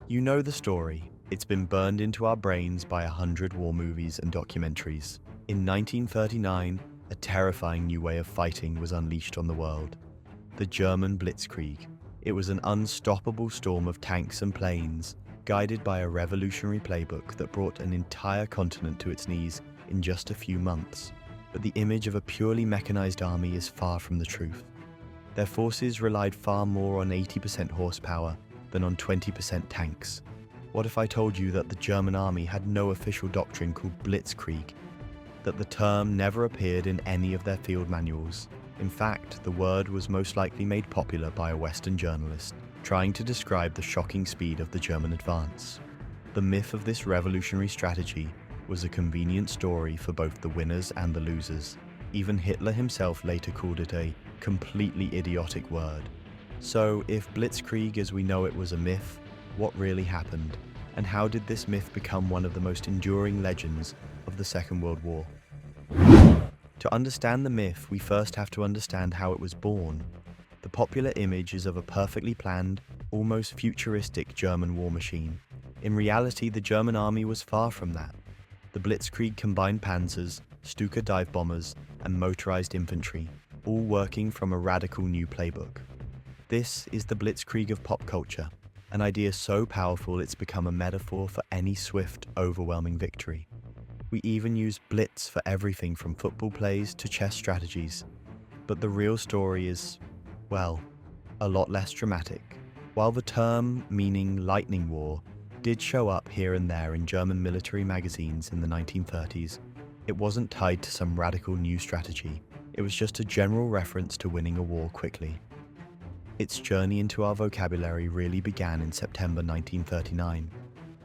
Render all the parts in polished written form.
You know the story. It's been burned into our brains by 100 war movies and documentaries. In 1939, a terrifying new way of fighting was unleashed on the world. The German Blitzkrieg. It was an unstoppable storm of tanks and planes, guided by a revolutionary playbook that brought an entire continent to its knees in just a few months. But the image of a purely mechanized army is far from the truth. Their forces relied far more on 80% horsepower than on 20% tanks. What if I told you that the German army had no official doctrine called Blitzkrieg, that the term never appeared in any of their field manuals? In fact, the word was most likely made popular by a Western journalist trying to describe the shocking speed of the German advance. The myth of this revolutionary strategy was a convenient story for both the winners and the losers. Even Hitler himself later called it a completely idiotic word. So, if Blitzkrieg as we know it was a myth, what really happened? And how did this myth become one of the most enduring legends of the Second World War? To understand the myth, we first have to understand how it was born. The popular image is of a perfectly planned, almost futuristic German war machine. In reality, the German army was far from that. The Blitzkrieg combined panzers, Stuka dive bombers, and motorized infantry, all working from a radical new playbook. This is the Blitzkrieg of pop culture, an idea so powerful it's become a metaphor for any swift, overwhelming victory. We even use blitz for everything from football plays to chess strategies. But the real story is, well, a lot less dramatic. While the term, meaning lightning war, did show up here and there in German military magazines in the 1930s, it wasn't tied to some radical new strategy. It was just a general reference to winning a war quickly. Its journey into our vocabulary really began in September 1939.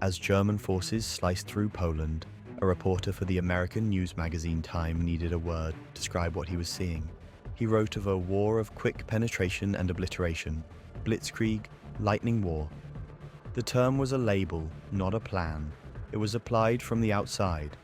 As German forces sliced through Poland, a reporter for the American news magazine Time needed a word to describe what he was seeing. He wrote of a war of quick penetration and obliteration, Blitzkrieg, lightning war. The term was a label, not a plan. It was applied from the outside.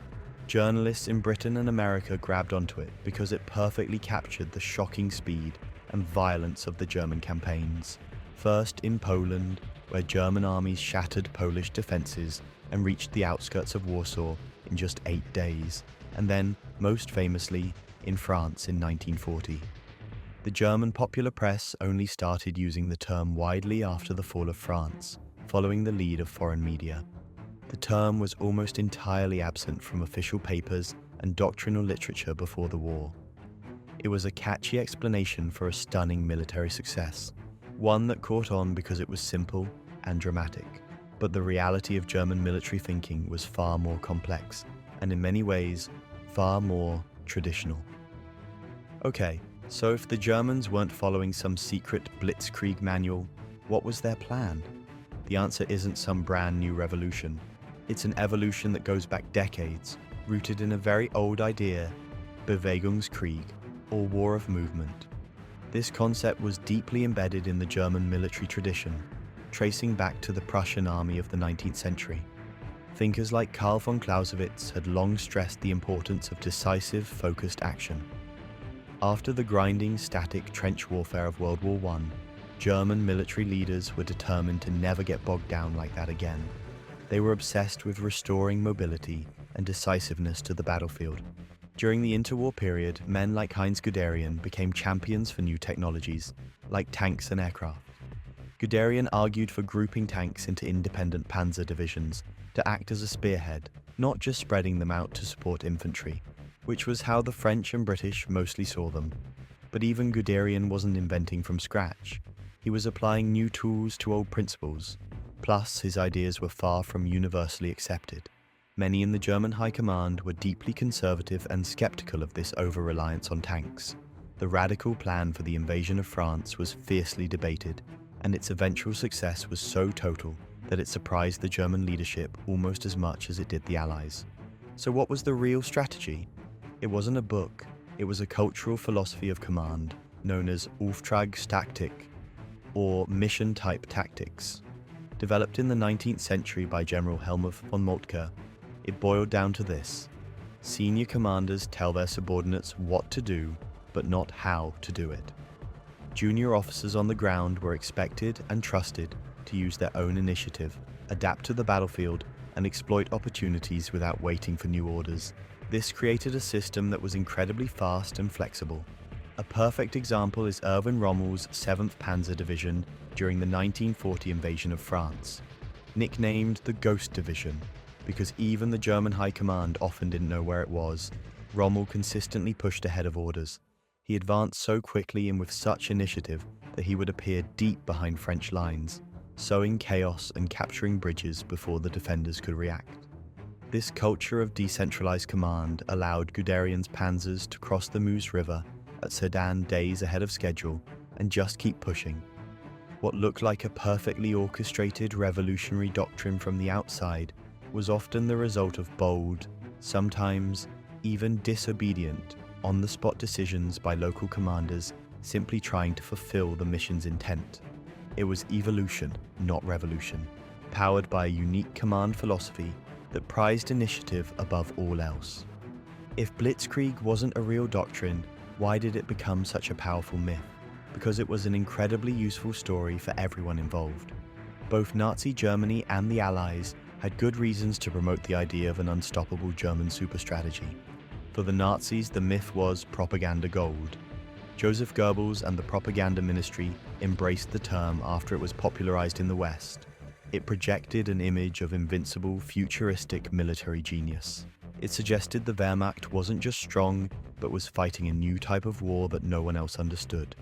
Journalists in Britain and America grabbed onto it because it perfectly captured the shocking speed and violence of the German campaigns. First in Poland, where German armies shattered Polish defenses and reached the outskirts of Warsaw in just 8 days, and then, most famously, in France in 1940. The German popular press only started using the term widely after the fall of France, following the lead of foreign media. The term was almost entirely absent from official papers and doctrinal literature before the war. It was a catchy explanation for a stunning military success, one that caught on because it was simple and dramatic. But the reality of German military thinking was far more complex, and in many ways, far more traditional. Okay, so if the Germans weren't following some secret Blitzkrieg manual, what was their plan? The answer isn't some brand new revolution. It's an evolution that goes back decades, rooted in a very old idea, Bewegungskrieg, or war of movement. This concept was deeply embedded in the German military tradition, tracing back to the Prussian army of the 19th century. Thinkers like Karl von Clausewitz had long stressed the importance of decisive, focused action. After the grinding, static trench warfare of World War I, German military leaders were determined to never get bogged down like that again. They were obsessed with restoring mobility and decisiveness to the battlefield. During the interwar period, men like Heinz Guderian became champions for new technologies, like tanks and aircraft. Guderian argued for grouping tanks into independent panzer divisions to act as a spearhead, not just spreading them out to support infantry, which was how the French and British mostly saw them. But even Guderian wasn't inventing from scratch. He was applying new tools to old principles. Plus, his ideas were far from universally accepted. Many in the German high command were deeply conservative and skeptical of this over-reliance on tanks. The radical plan for the invasion of France was fiercely debated, and its eventual success was so total that it surprised the German leadership almost as much as it did the Allies. So what was the real strategy? It wasn't a book, it was a cultural philosophy of command, known as Auftragstaktik, or mission-type tactics. Developed in the 19th century by General Helmuth von Moltke, it boiled down to this: senior commanders tell their subordinates what to do, but not how to do it. Junior officers on the ground were expected and trusted to use their own initiative, adapt to the battlefield, and exploit opportunities without waiting for new orders. This created a system that was incredibly fast and flexible. A perfect example is Erwin Rommel's 7th Panzer Division during the 1940 invasion of France. Nicknamed the Ghost Division, because even the German High Command often didn't know where it was, Rommel consistently pushed ahead of orders. He advanced so quickly and with such initiative that he would appear deep behind French lines, sowing chaos and capturing bridges before the defenders could react. This culture of decentralized command allowed Guderian's panzers to cross the Meuse River at Sedan days ahead of schedule and just keep pushing. What looked like a perfectly orchestrated revolutionary doctrine from the outside was often the result of bold, sometimes even disobedient, on-the-spot decisions by local commanders simply trying to fulfill the mission's intent. It was evolution, not revolution, powered by a unique command philosophy that prized initiative above all else. If Blitzkrieg wasn't a real doctrine, why did it become such a powerful myth? Because it was an incredibly useful story for everyone involved. Both Nazi Germany and the Allies had good reasons to promote the idea of an unstoppable German super strategy. For the Nazis, the myth was propaganda gold. Joseph Goebbels and the propaganda ministry embraced the term after it was popularized in the West. It projected an image of invincible, futuristic military genius. It suggested the Wehrmacht wasn't just strong, but was fighting a new type of war that no one else understood.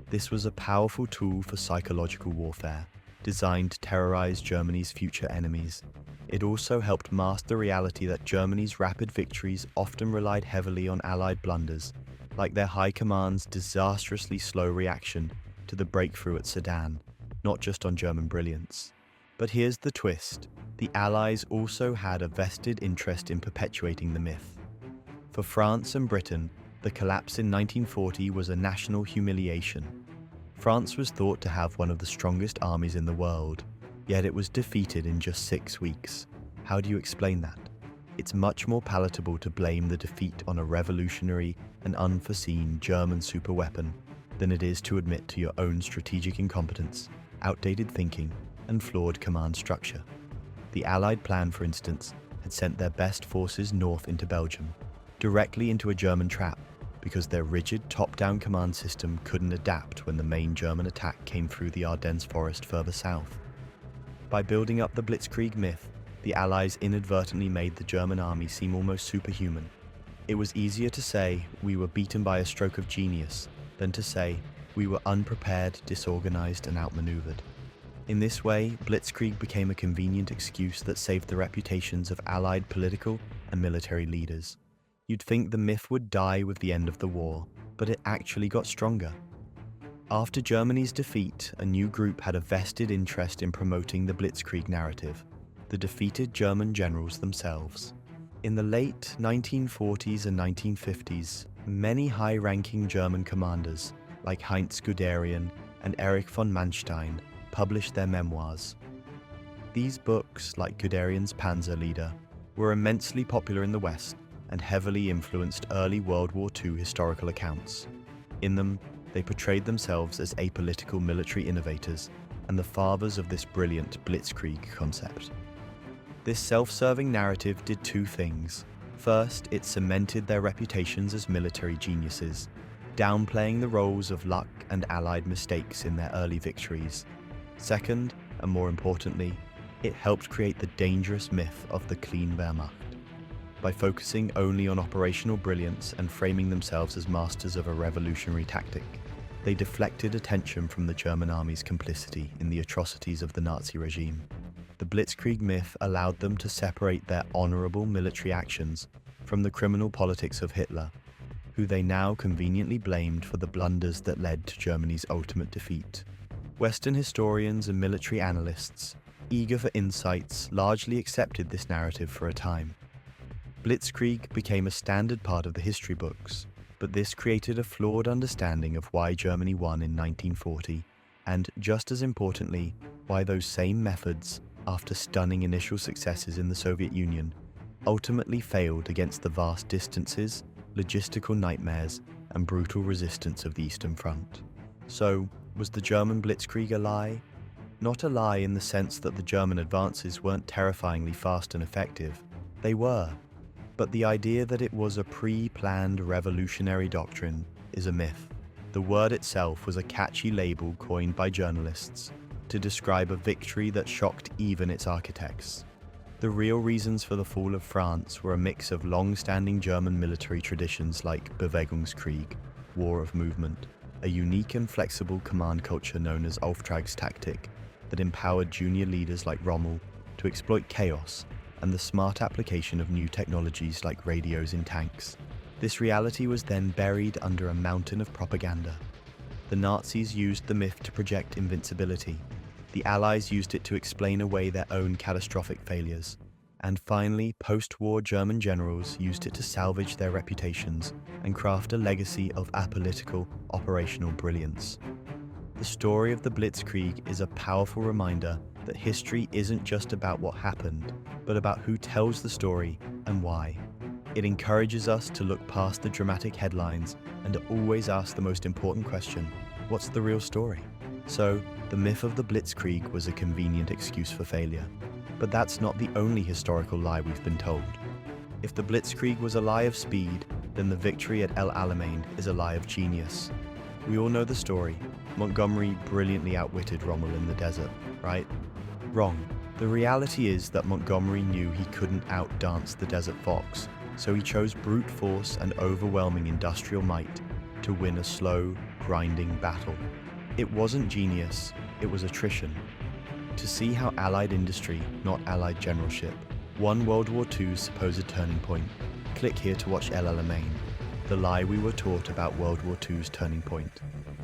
This was a powerful tool for psychological warfare, designed to terrorize Germany's future enemies. It also helped mask the reality that Germany's rapid victories often relied heavily on Allied blunders, like their high command's disastrously slow reaction to the breakthrough at Sedan, not just on German brilliance. But here's the twist: the Allies also had a vested interest in perpetuating the myth. For France and Britain, the collapse in 1940 was a national humiliation. France was thought to have one of the strongest armies in the world, yet it was defeated in just 6 weeks. How do you explain that? It's much more palatable to blame the defeat on a revolutionary and unforeseen German superweapon than it is to admit to your own strategic incompetence, outdated thinking, and flawed command structure. The Allied plan, for instance, had sent their best forces north into Belgium, directly into a German trap, because their rigid top-down command system couldn't adapt when the main German attack came through the Ardennes forest further south. By building up the Blitzkrieg myth, the Allies inadvertently made the German army seem almost superhuman. It was easier to say we were beaten by a stroke of genius than to say we were unprepared, disorganized, and outmaneuvered. In this way, Blitzkrieg became a convenient excuse that saved the reputations of Allied political and military leaders. You'd think the myth would die with the end of the war, but it actually got stronger. After Germany's defeat, a new group had a vested interest in promoting the Blitzkrieg narrative: the defeated German generals themselves. In the late 1940s and 1950s, many high-ranking German commanders, like Heinz Guderian and Erich von Manstein, published their memoirs. These books, like Guderian's Panzer Leader, were immensely popular in the West and heavily influenced early World War II historical accounts. In them, they portrayed themselves as apolitical military innovators and the fathers of this brilliant Blitzkrieg concept. This self-serving narrative did two things. First, it cemented their reputations as military geniuses, downplaying the roles of luck and Allied mistakes in their early victories. Second, and more importantly, it helped create the dangerous myth of the clean Wehrmacht. By focusing only on operational brilliance and framing themselves as masters of a revolutionary tactic, they deflected attention from the German army's complicity in the atrocities of the Nazi regime. The Blitzkrieg myth allowed them to separate their honorable military actions from the criminal politics of Hitler, who they now conveniently blamed for the blunders that led to Germany's ultimate defeat. Western historians and military analysts, eager for insights, largely accepted this narrative for a time. Blitzkrieg became a standard part of the history books, but this created a flawed understanding of why Germany won in 1940, and just as importantly, why those same methods, after stunning initial successes in the Soviet Union, ultimately failed against the vast distances, logistical nightmares, and brutal resistance of the Eastern Front. So, was the German Blitzkrieg a lie? Not a lie in the sense that the German advances weren't terrifyingly fast and effective. They were. But the idea that it was a pre-planned revolutionary doctrine is a myth. The word itself was a catchy label coined by journalists to describe a victory that shocked even its architects. The real reasons for the fall of France were a mix of long-standing German military traditions like Bewegungskrieg, war of movement, a unique and flexible command culture known as Auftragstaktik that empowered junior leaders like Rommel to exploit chaos, and the smart application of new technologies like radios in tanks. This reality was then buried under a mountain of propaganda. The Nazis used the myth to project invincibility. The Allies used it to explain away their own catastrophic failures. And finally, post-war German generals used it to salvage their reputations and craft a legacy of apolitical, operational brilliance. The story of the Blitzkrieg is a powerful reminder that history isn't just about what happened, but about who tells the story and why. It encourages us to look past the dramatic headlines and to always ask the most important question: what's the real story? So, the myth of the Blitzkrieg was a convenient excuse for failure. But that's not the only historical lie we've been told. If the Blitzkrieg was a lie of speed, then the victory at El Alamein is a lie of genius. We all know the story. Montgomery brilliantly outwitted Rommel in the desert, right? Wrong. The reality is that Montgomery knew he couldn't outdance the Desert Fox, so he chose brute force and overwhelming industrial might to win a slow, grinding battle. It wasn't genius, it was attrition. To see how Allied industry, not Allied generalship, won World War II's supposed turning point, click here to watch El Alamein, the lie we were taught about World War II's turning point.